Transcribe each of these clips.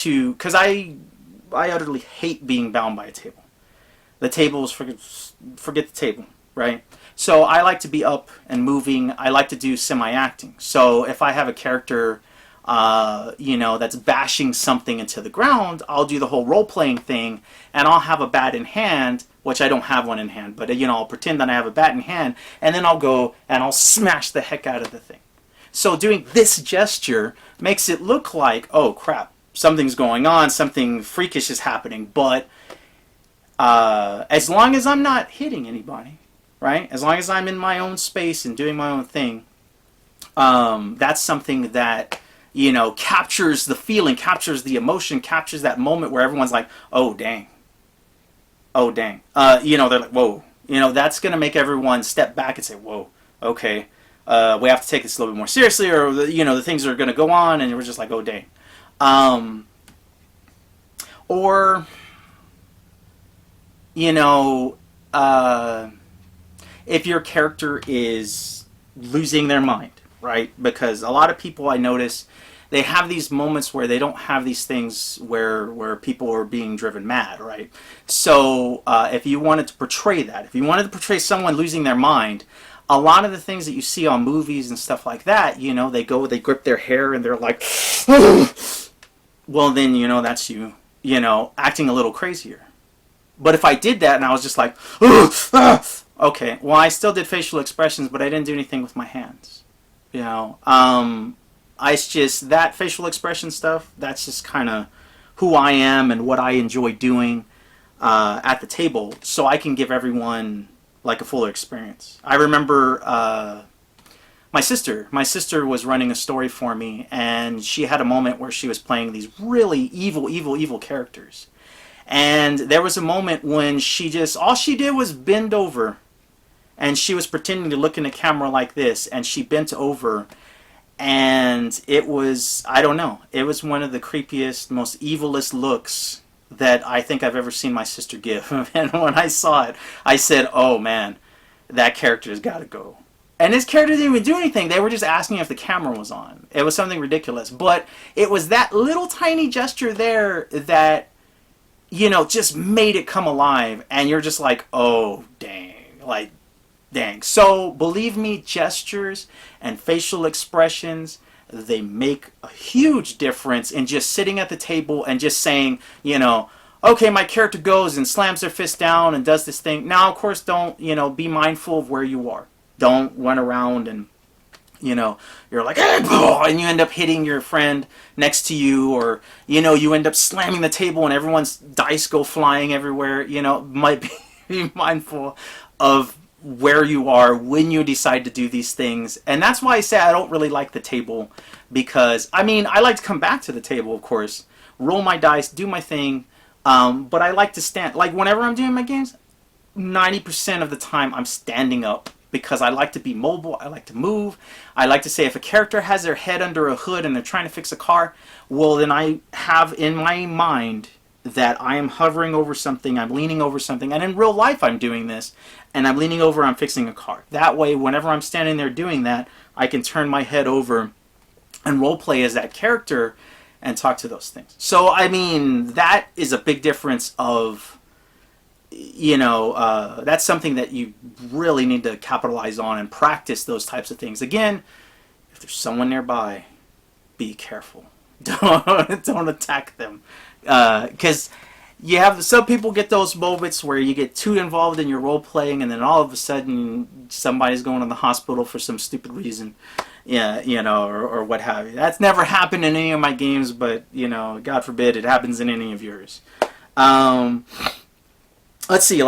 to, because I utterly hate being bound by a table. The table is forget the table, right? So I like to be up and moving. I like to do semi-acting. So if I have a character, that's bashing something into the ground, I'll do the whole role-playing thing, and I'll have a bat in hand, which I don't have one in hand, but I'll pretend that I have a bat in hand, and then I'll go and I'll smash the heck out of the thing. So doing this gesture makes it look like, oh crap, something's going on, something freakish is happening, but as long as I'm not hitting anybody, right? As long as I'm in my own space and doing my own thing, that's something that, captures the feeling, captures the emotion, captures that moment where everyone's like, oh, dang. Oh, dang. They're like, whoa. That's going to make everyone step back and say, whoa, okay. We have to take this a little bit more seriously, or, the things are going to go on, and we're just like, oh, dang. Or... if your character is losing their mind, right? Because a lot of people I notice, they have these moments where they don't have these things where people are being driven mad, right? So if you wanted to portray that, if you wanted to portray someone losing their mind, a lot of the things that you see on movies and stuff like that, they grip their hair and they're like, well then, that's you, acting a little crazier. But if I did that and I was just like, okay, well, I still did facial expressions, but I didn't do anything with my hands. It's just that facial expression stuff, that's just kind of who I am and what I enjoy doing at the table, so I can give everyone like a fuller experience. I remember my sister was running a story for me, and she had a moment where she was playing these really evil characters. And there was a moment when all she did was bend over, and she was pretending to look in the camera like this, and she bent over, and it was, I don't know, it was one of the creepiest, most evilest looks that I think I've ever seen my sister give. And when I saw it, I said, oh man, that character's got to go. And this character didn't even do anything. They were just asking if the camera was on. It was something ridiculous. But it was that little tiny gesture there that, just made it come alive, and you're just like, oh, dang, dang. So, believe me, gestures and facial expressions, they make a huge difference in just sitting at the table and just saying, okay, my character goes and slams their fist down and does this thing. Now, of course, don't, be mindful of where you are. Don't run around and, you're like, and you end up hitting your friend next to you, or, you end up slamming the table and everyone's dice go flying everywhere. Might be mindful of where you are when you decide to do these things. And that's why I say I don't really like the table, because, I like to come back to the table, of course, roll my dice, do my thing, but I like to stand, like whenever I'm doing my games, 90% of the time I'm standing up, because I like to be mobile, I like to move. I like to say if a character has their head under a hood and they're trying to fix a car, well then I have in my mind that I am hovering over something, I'm leaning over something, and in real life I'm doing this, and I'm leaning over, I'm fixing a car. That way, whenever I'm standing there doing that, I can turn my head over and roleplay as that character and talk to those things. So, that is a big difference of, that's something that you really need to capitalize on and practice those types of things. Again, if there's someone nearby, be careful. Don't attack them. Because you have some people get those moments where you get too involved in your role playing, and then all of a sudden somebody's going to the hospital for some stupid reason, or what have you. That's never happened in any of my games, but God forbid it happens in any of yours. Let's see.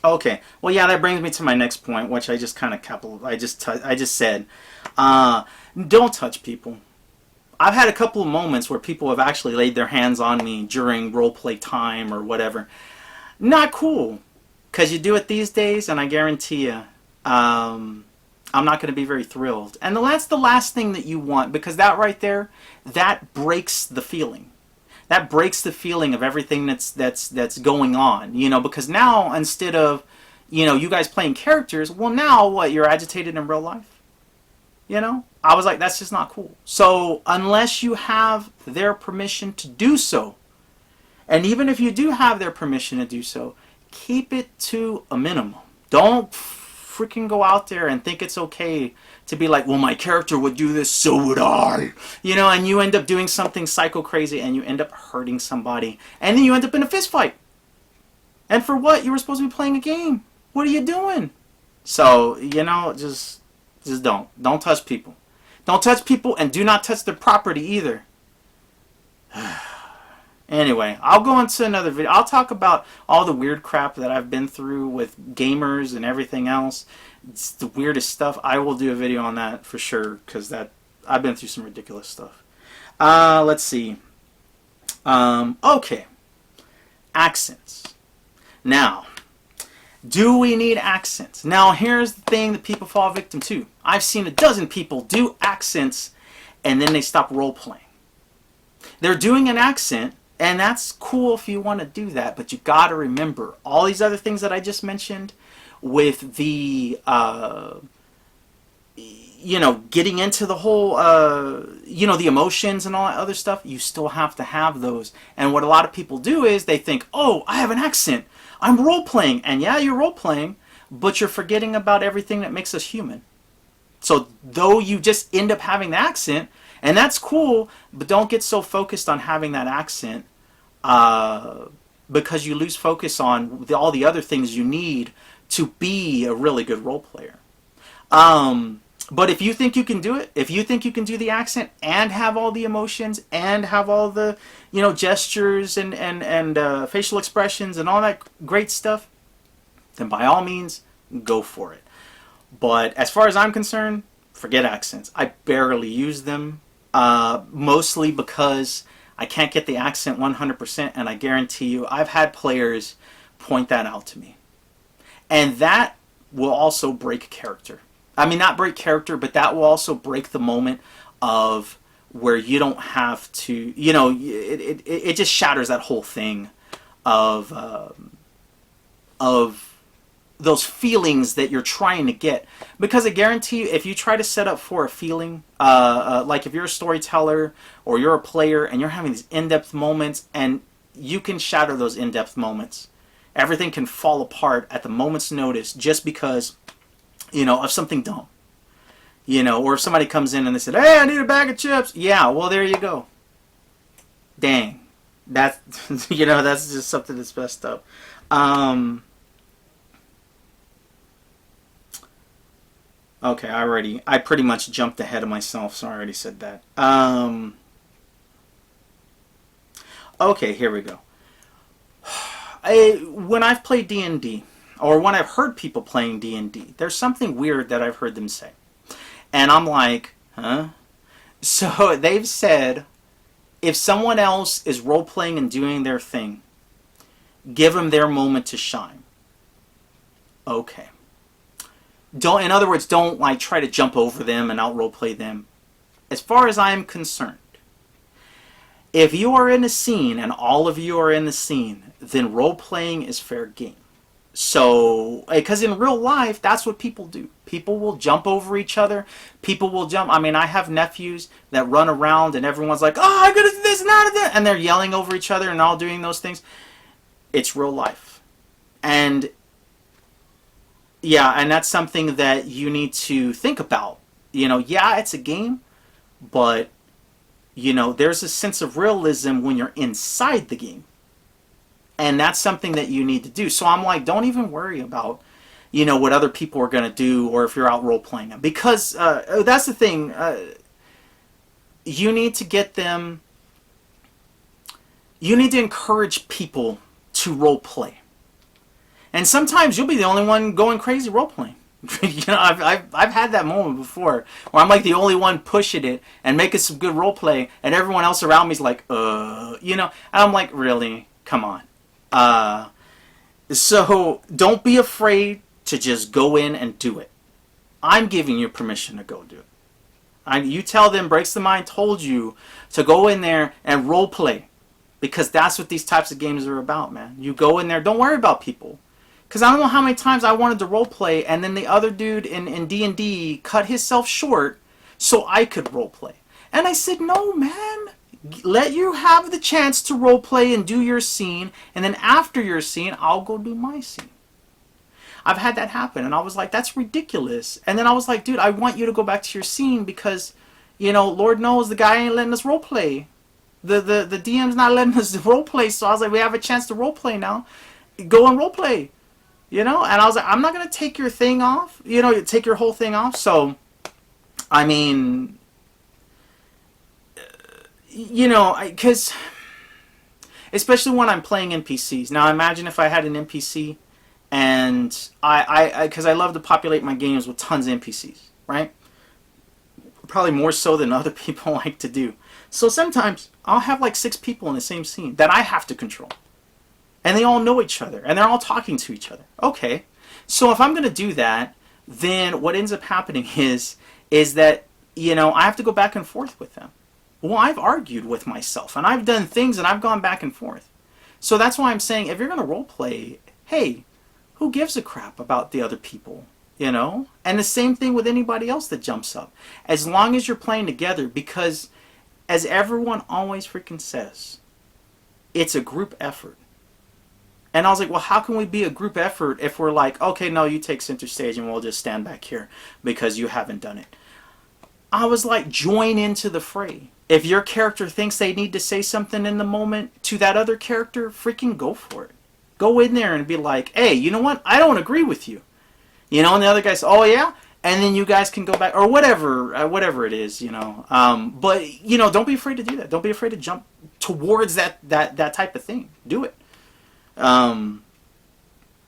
Okay, well, yeah, that brings me to my next point, which I just kind of I just said, don't touch people. I've had a couple of moments where people have actually laid their hands on me during roleplay time or whatever. Not cool, because you do it these days, and I guarantee you, I'm not going to be very thrilled. And that's the last thing that you want, because that right there, that breaks the feeling. That breaks the feeling of everything that's going on, because now instead of, you guys playing characters, well, now what, you're agitated in real life? You know, I was like, that's just not cool. So unless you have their permission to do so, and even if you do have their permission to do so, keep it to a minimum. Don't freaking go out there and think it's okay to be like, well, my character would do this, so would I. You know, and you end up doing something psycho crazy and you end up hurting somebody. And then you end up in a fist fight. And for what? You were supposed to be playing a game. What are you doing? So, you know, just don't. Don't touch people. Don't touch people, and do not touch their property either. Anyway, I'll go into another video. I'll talk about all the weird crap that I've been through with gamers and everything else. It's the weirdest stuff. I will do a video on that for sure, because I've been through some ridiculous stuff. Let's see. Okay. Accents. Now, do we need accents? Now, here's the thing that people fall victim to. I've seen a dozen people do accents, and then they stop role-playing. They're doing an accent, and that's cool if you want to do that, but you got to remember all these other things that I just mentioned with the, you know, getting into the whole, you know, the emotions and all that other stuff. You still have to have those. And what a lot of people do is they think, oh, I have an accent. I'm role-playing. And yeah, you're role-playing, but you're forgetting about everything that makes us human. So though you just end up having the accent, and that's cool, but don't get so focused on having that accent because you lose focus on all the other things you need to be a really good role player. But if you think you can do it, if you think you can do the accent and have all the emotions and have all the, you know, gestures and facial expressions and all that great stuff, then by all means, go for it. But as far as I'm concerned, forget accents. I barely use them, mostly because I can't get the accent 100%, and I guarantee you I've had players point that out to me. And that will also break character. I mean, not break character, but that will also break the moment of where you don't have to, you know, it just shatters that whole thing of those feelings that you're trying to get. Because I guarantee you, if you try to set up for a feeling, like if you're a storyteller or you're a player and you're having these in-depth moments, and you can shatter those in-depth moments. Everything can fall apart at the moment's notice just because, you know, of something dumb. You know, or if somebody comes in and they said, hey, I need a bag of chips. Yeah, well, there you go. Dang. That's, you know, that's just something that's messed up. Okay, I pretty much jumped ahead of myself, so I already said that. Okay, here we go. When I've played D&D, or when I've heard people playing D&D, there's something weird that I've heard them say. And I'm like, huh? So they've said, if someone else is role-playing and doing their thing, give them their moment to shine. Okay. In other words, don't like try to jump over them and out role-play them. As far as I am concerned, if you are in a scene and all of you are in the scene, then role-playing is fair game. So, because in real life, that's what people do. People will jump over each other. People will jump. I mean, I have nephews that run around and everyone's like, oh, I'm going to do this and that. And they're yelling over each other and all doing those things. It's real life. And, yeah, and that's something that you need to think about. You know, yeah, it's a game, but, you know, there's a sense of realism when you're inside the game. And that's something that you need to do. So I'm like, don't even worry about, you know, what other people are going to do or if you're out role-playing them. Because that's the thing. You need to get them... You need to encourage people to role-play. And sometimes you'll be the only one going crazy role-playing. You know, I've had that moment before where I'm like the only one pushing it and making some good role-play, and everyone else around me is like, you know. And I'm like, really? Come on. So don't be afraid to just go in and do it. I'm giving you permission to go do it. You tell them, Breaks the Mind told you to go in there and role play, because that's what these types of games are about, man. You go in there, don't worry about people. Because I don't know how many times I wanted to role play and then the other dude in D&D cut himself short so I could role play. And I said, no, man. Let you have the chance to role play and do your scene, and then after your scene, I'll go do my scene. I've had that happen, and I was like, that's ridiculous. And then I was like, dude, I want you to go back to your scene because, you know, Lord knows the guy ain't letting us role play. The DM's not letting us role play, so I was like, we have a chance to role play now. Go and role play, you know. And I was like, I'm not gonna take your thing off, you know, take your whole thing off. So, I mean, you know, because especially when I'm playing NPCs. Now, imagine if I had an NPC, and because I love to populate my games with tons of NPCs, right? Probably more so than other people like to do. So sometimes I'll have like 6 people in the same scene that I have to control. And they all know each other, and they're all talking to each other. Okay, so if I'm going to do that, then what ends up happening is that, you know, I have to go back and forth with them. Well, I've argued with myself, and I've done things, and I've gone back and forth. So that's why I'm saying, if you're going to role play, hey, who gives a crap about the other people, you know? And the same thing with anybody else that jumps up. As long as you're playing together, because as everyone always freaking says, it's a group effort. And I was like, well, how can we be a group effort if we're like, okay, no, you take center stage and we'll just stand back here because you haven't done it. I was like, join into the fray. If your character thinks they need to say something in the moment to that other character, freaking go for it. Go in there and be like, hey, you know what? I don't agree with you. You know, and the other guy says, oh, yeah? And then you guys can go back, or whatever it is, you know. But, you know, don't be afraid to do that. Don't be afraid to jump towards that type of thing. Do it. Yeah,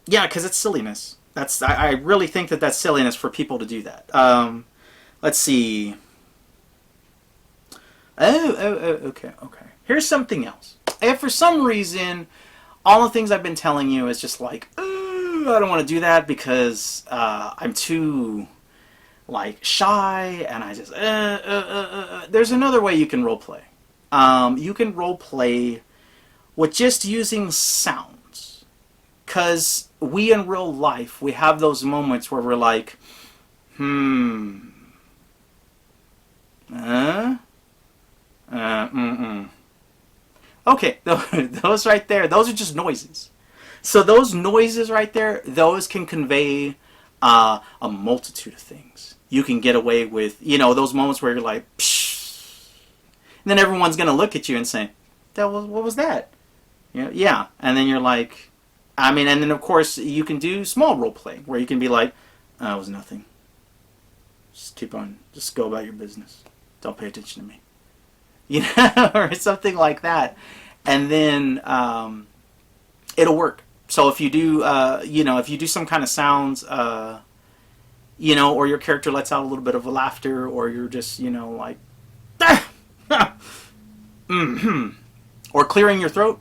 because it's silliness. I really think that's silliness for people to do that. Let's see. Okay. Here's something else. If for some reason all the things I've been telling you is just like, I don't want to do that because I'm too like shy, and I just there's another way you can role play. You can role play with just using sounds, because we in real life, we have those moments where we're like, okay, those right there, those are just noises. So those noises right there, those can convey a multitude of things. You can get away with, you know, those moments where you're like, psh, and then everyone's going to look at you and say, what was that? You know, yeah. And then you're like, I mean, and then of course you can do small role play where you can be like, it was nothing. Just keep on, just go about your business. Don't pay attention to me. You know, or something like that. And then it'll work. So if you do, you know, if you do some kind of sounds, you know, or your character lets out a little bit of a laughter, or you're just, you know, like, or clearing your throat.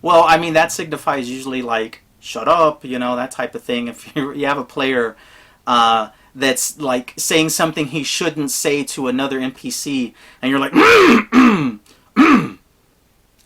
Well, I mean, that signifies usually like, shut up, you know, that type of thing. If you have a player that's like saying something he shouldn't say to another NPC, and you're like,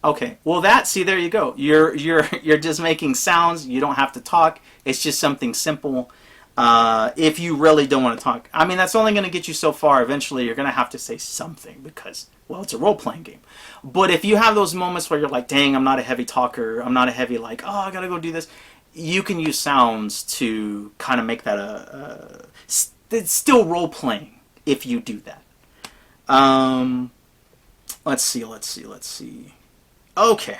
okay, well see, there you go. You're just making sounds. You don't have to talk. It's just something simple. If you really don't want to talk, I mean, that's only going to get you so far. Eventually, you're going to have to say something because, well, it's a role-playing game. But if you have those moments where you're like, dang, I'm not a heavy talker. I'm not a heavy like, oh, I got to go do this. You can use sounds to kind of make that it's still role-playing if you do that. Let's see. Okay.